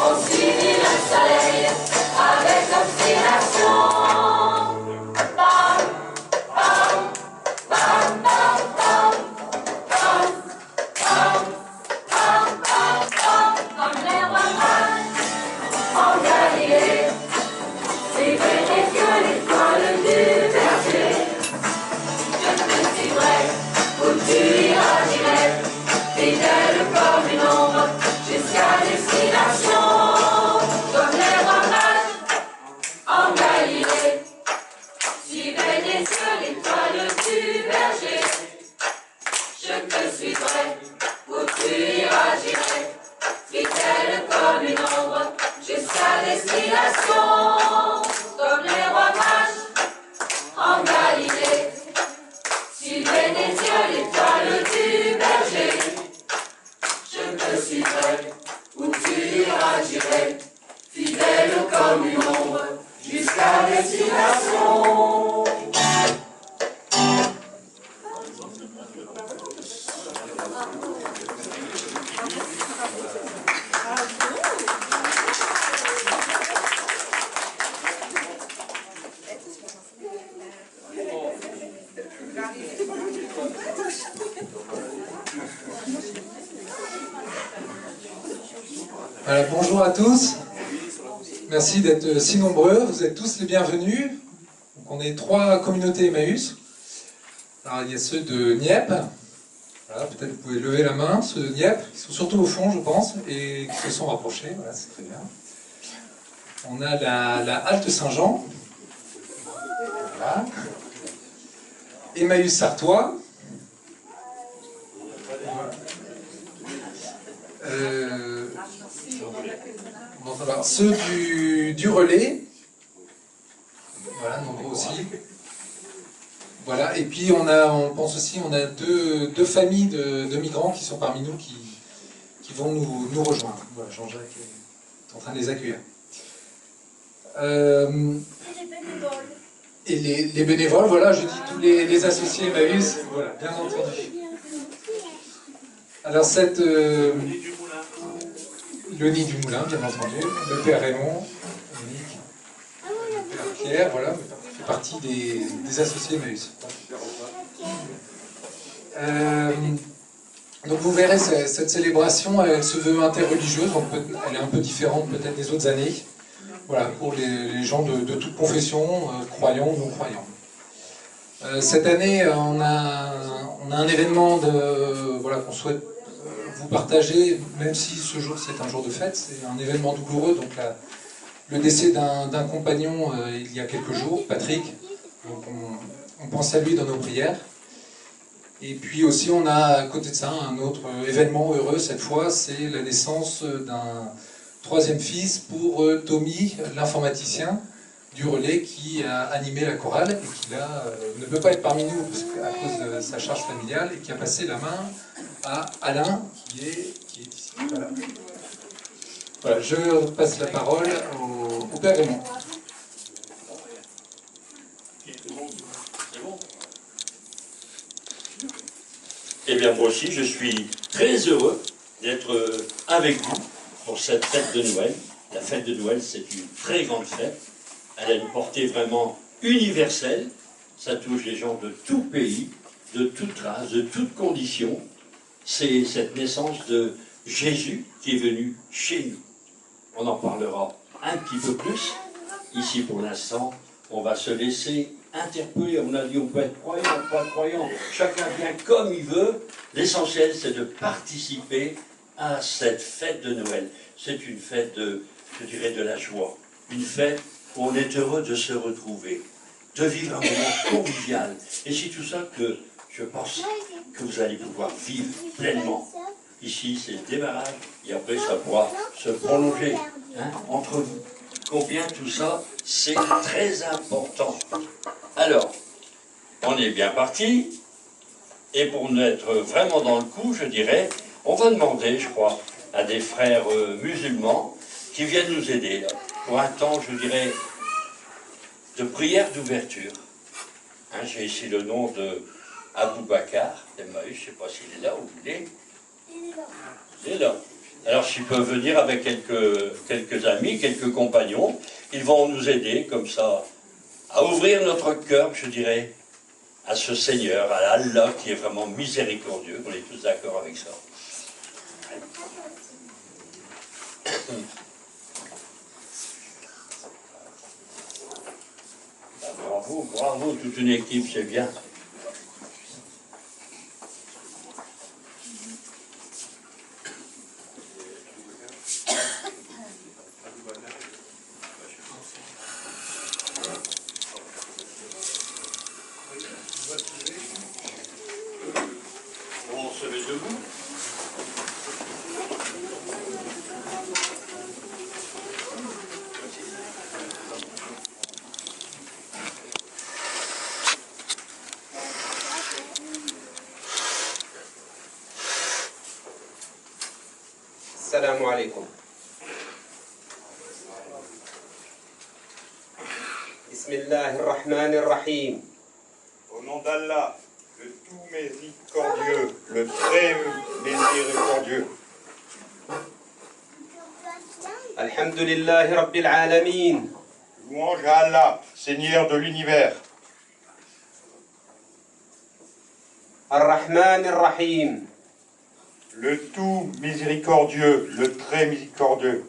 On suivit le soleil avec obstination. Bam, bam, bam, bam, bam, bam, bam, bam, bam, bam, comme les rois mages en Galilée. Suivez les yeux l'étoile du berger. Je te suivrai où tu iras direct, fidèle comme une ombre jusqu'à destination. Comme les rois mages en Galilée. Suivez les yeux l'étoile du berger. Je te suivrai où tu iras j'irai, fidèle comme une ombre jusqu'à destination. Comme les rois mages en Galilée. Suivez les yeux l'étoile du berger. Je te suivrai où tu iras j'irai, fidèle comme une ombre jusqu'à destination. Voilà, bonjour à tous, merci d'être si nombreux, vous êtes tous les bienvenus. Donc on est 3 communautés Emmaüs. Alors il y a ceux de Nieppe, voilà, peut-être vous pouvez lever la main, ceux de Nieppe, qui sont surtout au fond je pense, et qui se sont rapprochés, voilà c'est très bien. On a la Halte Saint-Jean, voilà. Emmaüs Sartois, voilà. Donc, alors, ceux du relais, voilà, nombreux aussi. Voilà, et puis on pense aussi, on a deux familles de migrants qui sont parmi nous, qui vont nous rejoindre. Voilà, Jean-Jacques est en train de les accueillir. Et les bénévoles, voilà, je dis tous les associés Emmaüs, voilà, bien entendu. Alors le nid du moulin, bien entendu, le père Raymond, le père Pierre, voilà, fait partie des associés Emmaüs. Donc vous verrez, cette célébration, elle se veut interreligieuse, donc elle est un peu différente peut-être des autres années. Voilà, pour les gens de toute confession, croyants ou non croyants. Cette année, on a un événement voilà, qu'on souhaite vous partager, même si ce jour c'est un jour de fête, c'est un événement douloureux, donc le décès d'un compagnon il y a quelques jours, Patrick, donc on pense à lui dans nos prières. Et puis aussi on a à côté de ça un autre événement heureux cette fois, c'est la naissance d'un 3e fils pour Tommy, l'informaticien du relais qui a animé la chorale et qui là ne peut pas être parmi nous à cause de sa charge familiale et qui a passé la main à Alain qui est ici. Voilà. Voilà, je passe la parole au père Raymond. Eh bien moi aussi je suis très heureux d'être avec vous pour cette fête de Noël. La fête de Noël c'est une très grande fête. Elle a une portée vraiment universelle. Ça touche les gens de tout pays, de toute race, de toutes conditions. C'est cette naissance de Jésus qui est venu chez nous. On en parlera un petit peu plus. Ici pour l'instant, on va se laisser interpeller. On a dit on peut être croyant, pas croyant. Chacun vient comme il veut. L'essentiel c'est de participer à cette fête de Noël. C'est une fête je dirais, de la joie. Une fête où on est heureux de se retrouver, de vivre un moment convivial. Et c'est tout ça que je pense que vous allez pouvoir vivre pleinement. Ici, c'est le démarrage, et après, ça pourra se prolonger entre vous. Combien tout ça, c'est très important. Alors, on est bien parti, et pour être vraiment dans le coup, je dirais, on va demander, je crois, à des frères musulmans qui viennent nous aider, là, pour un temps, je dirais, de prière d'ouverture. J'ai ici le nom de Abou Bakar d'Emmaüs, je ne sais pas s'il est là ou il est. Il est là. Alors s'ils peuvent venir avec quelques amis, quelques compagnons, ils vont nous aider comme ça à ouvrir notre cœur, je dirais, à ce Seigneur, à Allah qui est vraiment miséricordieux. On est tous d'accord avec ça. Bravo, bravo, toute une équipe, c'est bien. On se met debout. Assalamu alaikum. Bismillahirrahmanirrahim. Au nom d'Allah, le tout miséricordieux, le très miséricordieux. Alhamdulillahi Rabbil Alamin. Louange à Allah, Seigneur de l'univers. Ar-Rahman Ar-Rahim. Le tout miséricordieux, le très miséricordieux.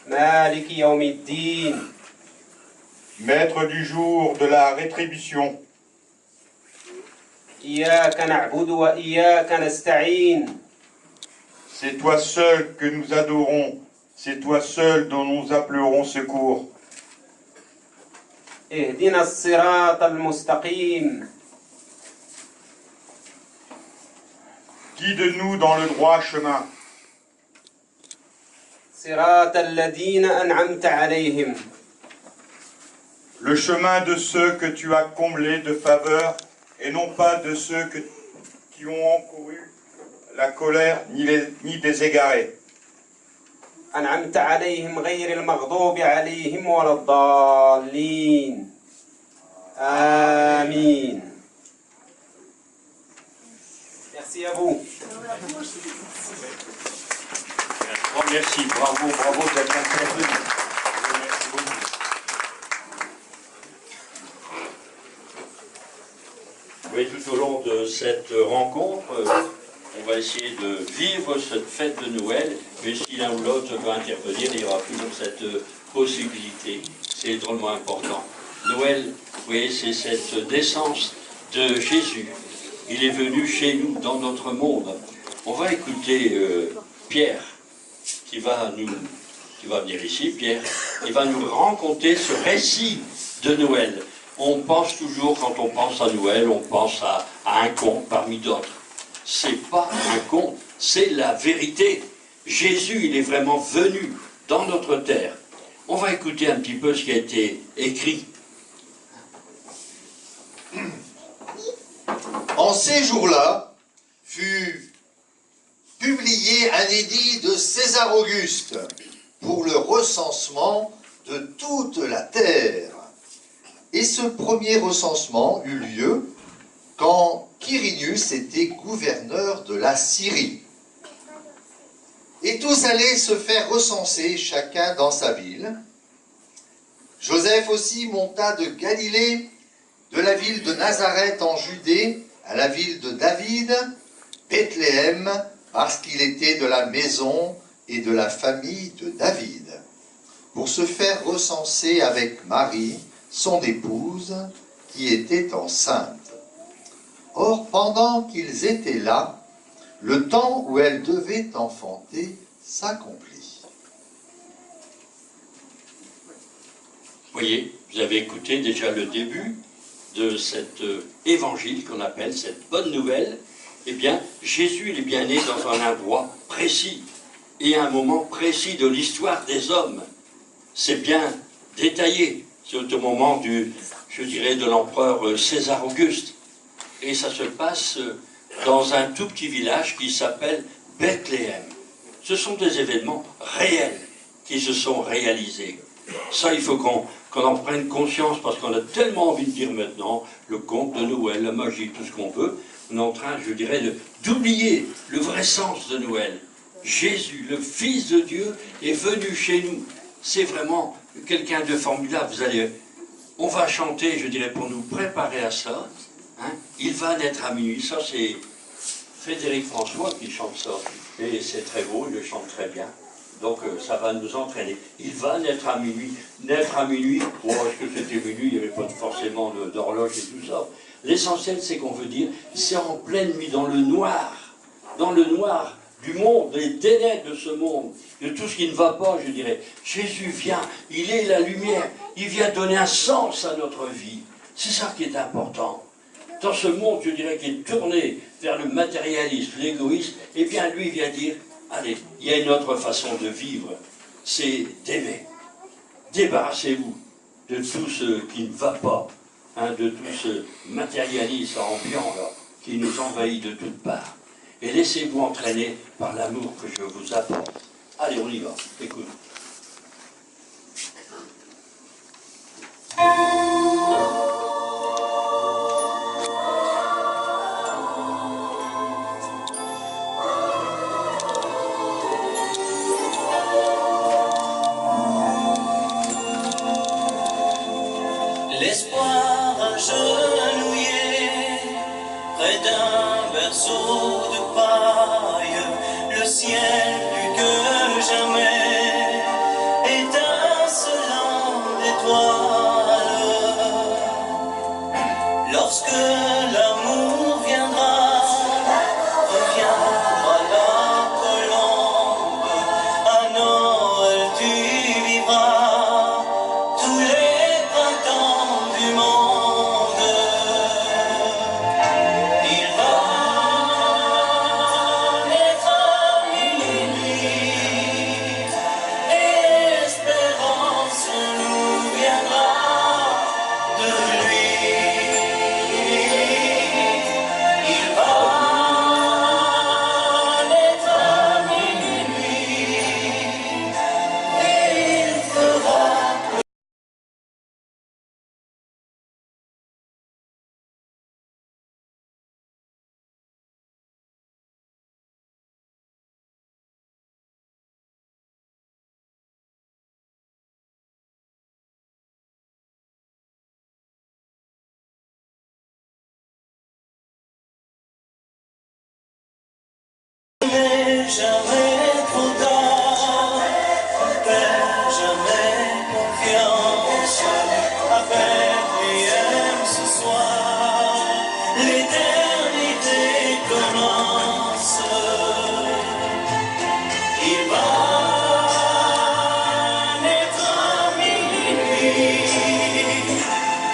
Maliki Yawmiddin. Maître du jour de la rétribution. Iyaka na'budu wa iyaka nasta'in. C'est toi seul que nous adorons, c'est toi seul dont nous appellerons secours. Ihdina as-sirata al-mustaqim. Guide-nous dans le droit chemin. Sirata alladhina an'amta alayhim. Le chemin de ceux que tu as comblés de faveur et non pas de ceux qui ont encouru la colère ni des égarés. An'amta alayhim ghayri al-maghdubi alayhim wa lad-dallin. Amin. Merci à vous. Oh, merci, bravo, bravo d'être intervenu. Merci beaucoup. Oui, tout au long de cette rencontre, on va essayer de vivre cette fête de Noël, mais si l'un ou l'autre veut intervenir, il y aura toujours cette possibilité. C'est drôlement important. Noël, vous voyez, c'est cette naissance de Jésus. Il est venu chez nous, dans notre monde. On va écouter Pierre, qui va venir ici, Pierre, il va nous raconter ce récit de Noël. On pense toujours, quand on pense à Noël, on pense à un conte parmi d'autres. C'est pas un conte, c'est la vérité. Jésus, il est vraiment venu dans notre terre. On va écouter un petit peu ce qui a été écrit. En ces jours-là, fut publié un édit de César Auguste pour le recensement de toute la terre. Et ce premier recensement eut lieu quand Quirinius était gouverneur de la Syrie. Et tous allaient se faire recenser, chacun dans sa ville. Joseph aussi monta de Galilée, de la ville de Nazareth en Judée, à la ville de David, Bethléem, parce qu'il était de la maison et de la famille de David, pour se faire recenser avec Marie, son épouse, qui était enceinte. Or, pendant qu'ils étaient là, le temps où elle devait enfanter s'accomplit. Vous voyez, vous avez écouté déjà le début de cet évangile qu'on appelle cette bonne nouvelle. Eh bien, Jésus, il est bien né dans un endroit précis et à un moment précis de l'histoire des hommes. C'est bien détaillé. C'est au moment de l'empereur César Auguste. Et ça se passe dans un tout petit village qui s'appelle Bethléem. Ce sont des événements réels qui se sont réalisés. Ça, il faut qu'on en prenne conscience, parce qu'on a tellement envie de dire maintenant le conte de Noël, la magie, tout ce qu'on veut. On est en train, je dirais, d'oublier le vrai sens de Noël. Jésus, le Fils de Dieu, est venu chez nous. C'est vraiment quelqu'un de formidable. On va chanter, je dirais, pour nous préparer à ça. Hein. Il va naître à minuit. Ça, c'est Frédéric François qui chante ça. Et c'est très beau, il le chante très bien. Donc ça va nous entraîner. Il va naître à minuit. Naître à minuit, bon, est-ce que c'était minuit? Il n'y avait pas forcément d'horloge et tout ça. L'essentiel, c'est qu'on veut dire, c'est en pleine nuit, dans le noir du monde, des ténèbres de ce monde, de tout ce qui ne va pas, je dirais. Jésus vient, il est la lumière, il vient donner un sens à notre vie. C'est ça qui est important. Dans ce monde, je dirais, qui est tourné vers le matérialisme, l'égoïsme, eh bien, lui vient dire, allez, il y a une autre façon de vivre, c'est d'aimer. Débarrassez-vous de tout ce qui ne va pas, hein, de tout ce matérialisme ambiant là, qui nous envahit de toutes parts. Et laissez-vous entraîner par l'amour que je vous apporte. Allez, on y va, écoute. L'espoir agenouillé près d'un berceau de paille, le ciel plus que jamais étincelant d'étoiles. Lorsque l'amour viendra, reviendra la colombe, à Noël tu vivras tous les printemps du monde. Il va naître à minuit, et l'espérance nous viendra de lui. Il va naître à minuit, et il fera jamais trop tard, perds jamais confiance, appelle et aime ce soir, l'éternité commence. Il va naître à minuit,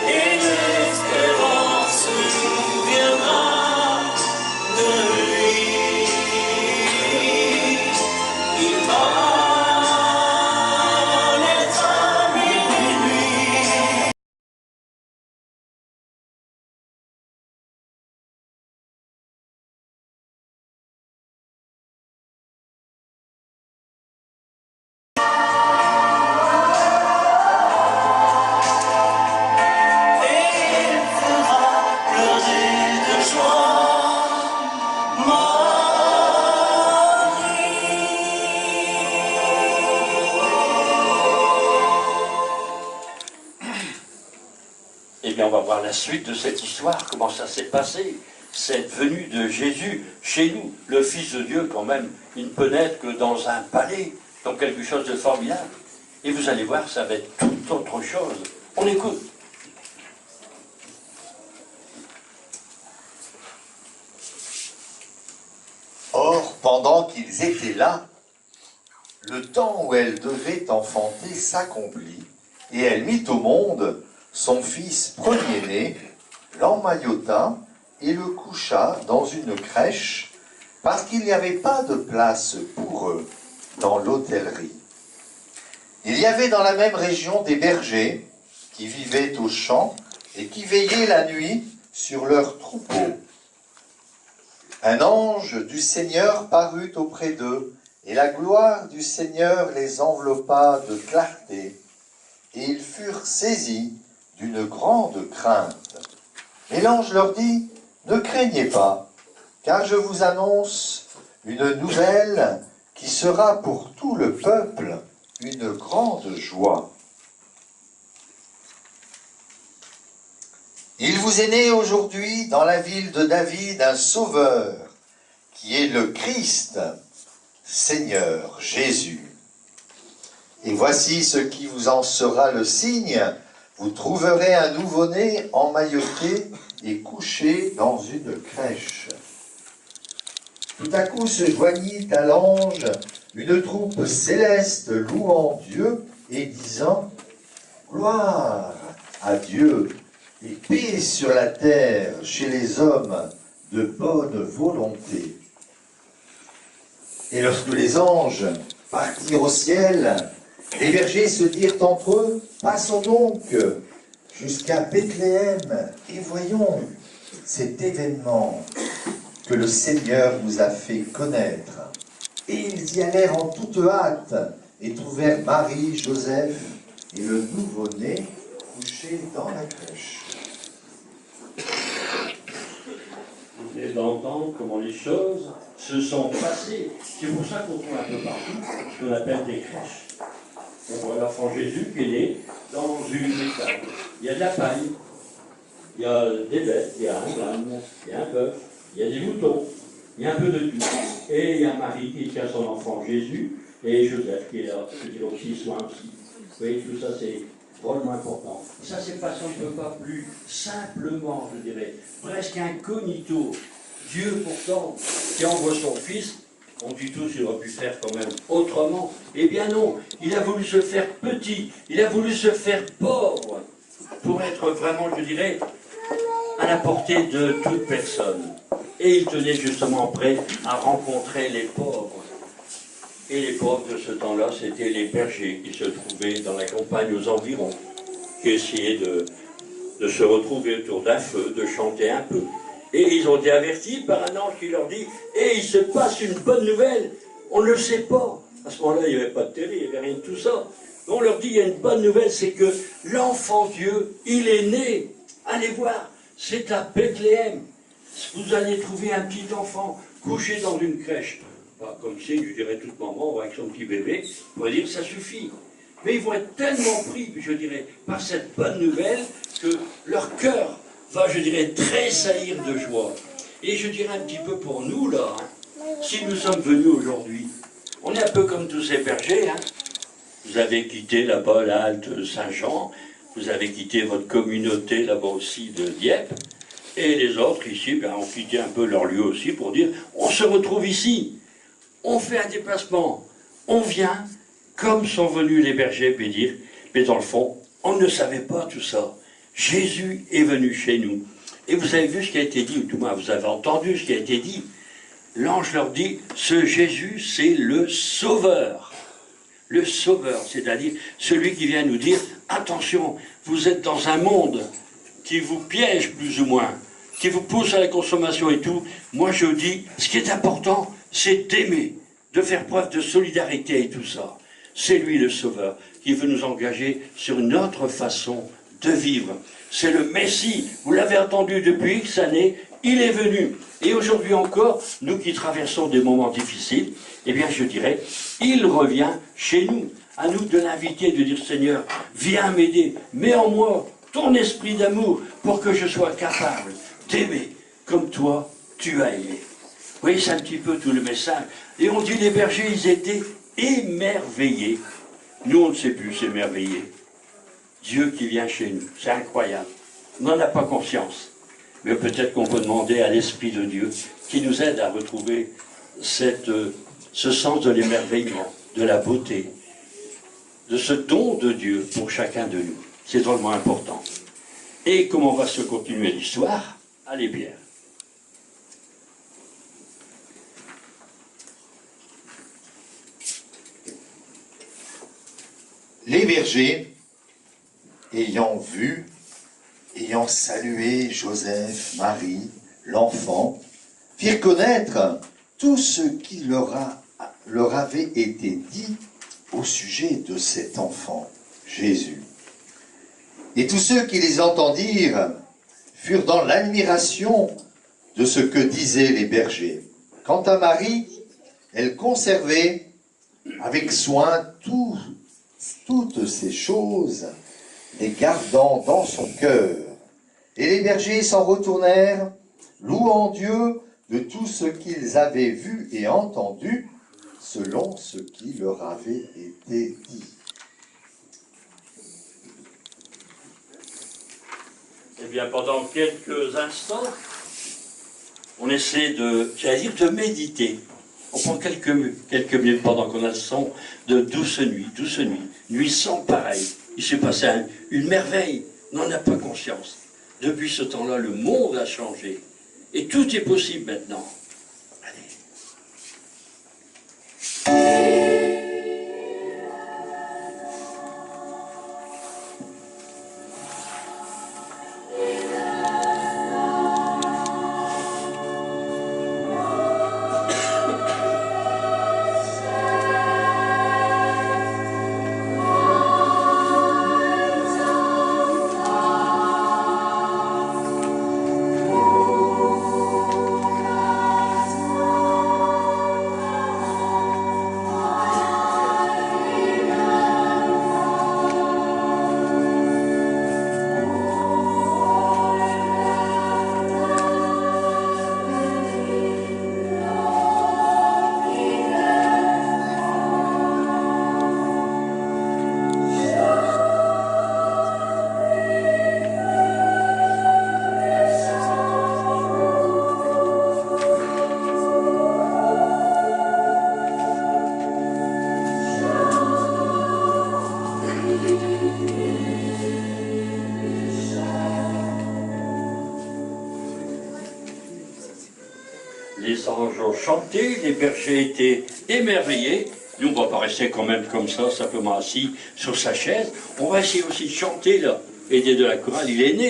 et l'espérance nous viendra de lui. Il va naître à minuit. Et il fera pleurer de joie Eh bien, on va voir la suite de cette histoire, comment ça s'est passé, cette venue de Jésus chez nous. Le Fils de Dieu, quand même, il ne peut naître que dans un palais, dans quelque chose de formidable. Et vous allez voir, ça va être tout autre chose. On écoute. Or, pendant qu'ils étaient là, le temps où elle devait enfanter s'accomplit, et elle mit au monde son fils premier-né, l'emmaillota et le coucha dans une crèche, parce qu'il n'y avait pas de place pour eux dans l'hôtellerie. Il y avait dans la même région des bergers qui vivaient aux champs et qui veillaient la nuit sur leurs troupeaux. Un ange du Seigneur parut auprès d'eux, et la gloire du Seigneur les enveloppa de clarté, et ils furent saisis d'une grande crainte. Et l'ange leur dit, « Ne craignez pas, car je vous annonce une nouvelle qui sera pour tout le peuple une grande joie. Il vous est né aujourd'hui dans la ville de David un Sauveur, qui est le Christ, Seigneur Jésus. Et voici ce qui vous en sera le signe, vous trouverez un nouveau-né emmailloté et couché dans une crèche. Tout à coup se joignit à l'ange une troupe céleste louant Dieu et disant « Gloire à Dieu et paix sur la terre chez les hommes de bonne volonté. » Et lorsque les anges partirent au ciel, les bergers se dirent entre eux, « Passons donc jusqu'à Bethléem et voyons cet événement que le Seigneur nous a fait connaître. » Et ils y allèrent en toute hâte et trouvèrent Marie, Joseph et le nouveau-né couché dans la crèche. Vous venez d'entendre comment les choses se sont passées. C'est pour ça qu'on trouve un peu partout ce qu'on appelle des crèches. On voit l'enfant Jésus qui est né dans une étable. Il y a de la paille, il y a des bêtes, il y a un âne, il y a un bœuf, il y a des moutons, il y a un peu de tout. Et il y a Marie qui tient son enfant Jésus et Joseph qui est là, je dirais aussi, soin aussi. Vous voyez, tout ça c'est drôlement important. Ça c'est parce qu'on ne peut pas plus simplement, je dirais, presque incognito. Dieu pourtant qui envoie son Fils, on dit tous qu'il aurait pu faire quand même autrement. Eh bien non, il a voulu se faire petit, il a voulu se faire pauvre, pour être vraiment, je dirais, à la portée de toute personne. Et il tenait justement prêt à rencontrer les pauvres. Et les pauvres de ce temps-là, c'était les bergers qui se trouvaient dans la campagne aux environs, qui essayaient de se retrouver autour d'un feu, de chanter un peu. Et ils ont été avertis par un ange qui leur dit « Et il se passe une bonne nouvelle, on ne le sait pas. » À ce moment-là, il n'y avait pas de télé, il n'y avait rien de tout ça. On leur dit « Il y a une bonne nouvelle, c'est que l'enfant Dieu, il est né. Allez voir, c'est à Bethléem. Vous allez trouver un petit enfant couché dans une crèche. » Pas comme si, je dirais, toute maman avec son petit bébé, pour dire ça suffit. Mais ils vont être tellement pris, je dirais, par cette bonne nouvelle que leur cœur va, je dirais, tressaillir de joie. Et je dirais un petit peu pour nous, là, hein, si nous sommes venus aujourd'hui, on est un peu comme tous ces bergers. Hein. Vous avez quitté là-bas la halte Saint-Jean, vous avez quitté votre communauté là-bas aussi de Dieppe, et les autres ici ben, ont quitté un peu leur lieu aussi pour dire on se retrouve ici, on fait un déplacement, on vient, comme sont venus les bergers bénir, mais dans le fond, on ne savait pas tout ça. Jésus est venu chez nous. Et vous avez vu ce qui a été dit, ou du moins vous avez entendu ce qui a été dit. L'ange leur dit, ce Jésus, c'est le Sauveur. Le Sauveur, c'est-à-dire celui qui vient nous dire, attention, vous êtes dans un monde qui vous piège plus ou moins, qui vous pousse à la consommation et tout. Moi je dis, ce qui est important, c'est d'aimer, de faire preuve de solidarité et tout ça. C'est lui le Sauveur qui veut nous engager sur une autre façon de vivre. C'est le Messie, vous l'avez entendu depuis X années, il est venu. Et aujourd'hui encore, nous qui traversons des moments difficiles, eh bien je dirais, il revient chez nous. À nous de l'inviter, de dire Seigneur, viens m'aider, mets en moi ton esprit d'amour pour que je sois capable d'aimer comme toi tu as aimé. Vous voyez, c'est un petit peu tout le message. Et on dit les bergers, ils étaient émerveillés. Nous, on ne sait plus s'émerveiller. Dieu qui vient chez nous, c'est incroyable. On n'en a pas conscience. Mais peut-être qu'on peut demander à l'Esprit de Dieu qui nous aide à retrouver ce sens de l'émerveillement, de la beauté, de ce don de Dieu pour chacun de nous. C'est drôlement important. Et comment va se continuer l'histoire? Allez bien. Les bergers, ayant vu, ayant salué Joseph, Marie, l'enfant, firent connaître tout ce qui leur avait été dit au sujet de cet enfant, Jésus. Et tous ceux qui les entendirent furent dans l'admiration de ce que disaient les bergers. Quant à Marie, elle conservait avec soin toutes ces choses, les gardant dans son cœur. Et les bergers s'en retournèrent, louant Dieu de tout ce qu'ils avaient vu et entendu, selon ce qui leur avait été dit. Eh bien, pendant quelques instants, on essaie de méditer. On prend quelques minutes pendant qu'on a le son de douce nuit sans pareil. Il s'est passé une merveille, on n'en a pas conscience. Depuis ce temps-là, le monde a changé. Et tout est possible maintenant. Allez. Les anges ont chanté, les bergers étaient émerveillés. Nous, on ne va pas rester quand même comme ça, simplement assis sur sa chaise. On va essayer aussi de chanter, là, aider de la chorale. Il est né.